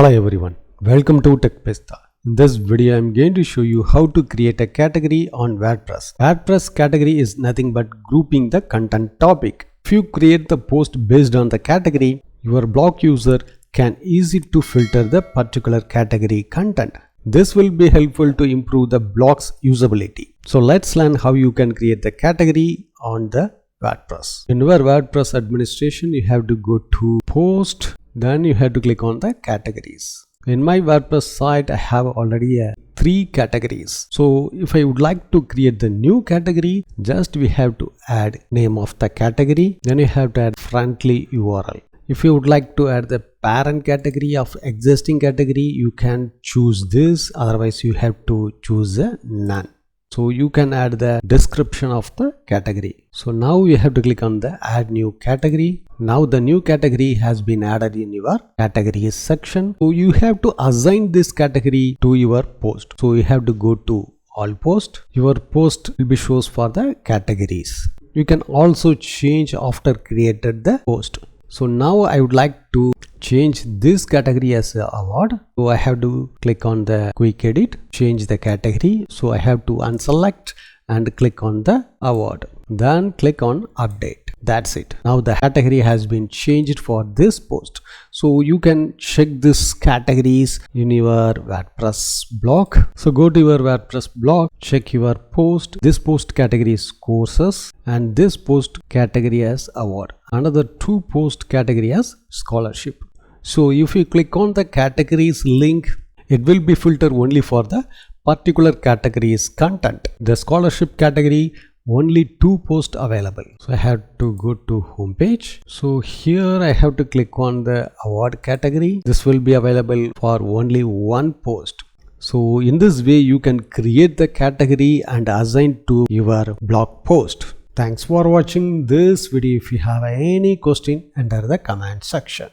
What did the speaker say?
Hello everyone, welcome to TechPista. In this video I am going to show you how to create a category on WordPress. WordPress category is nothing but grouping the content topic. If you create the post based on the category, your blog user can easily to filter the particular category content. This will be helpful to improve the blog's usability. So let's learn how you can create the category on the WordPress. In your WordPress administration, you have to go to post. Then you have to click on the categories. In my WordPress site, I have already 3 categories. So if I would like to create the new category, just we have to add name of the category. Then you have to add friendly URL. If you would like to add the parent category of existing category, you can choose this. Otherwise, you have to choose none. So you can add the description of the category. So now you have to click on the add new category. Now the new category has been added in your categories section. So you have to assign this category to your post. So you have to go to all post. Your post will be shows for the categories. You can also change after created the post. So now I would like to change this category as a award. So I have to click on the quick edit, change the category. So I have to unselect and click on the award. Then click on update. That's it. Now the category has been changed for this post. So you can check this categories in your WordPress blog. So go to your WordPress blog, check your post. This post category is courses and this post category as award. Another 2 post category as scholarship. So if you click on the categories link, it will be filtered only for the particular categories content. The scholarship category, only 2 posts available. So I have to go to home page. So here I have to click on the award category. This will be available for only 1 post. So in this way you can create the category and assign to your blog post. Thanks for watching this video. If you have any question, enter the comment section.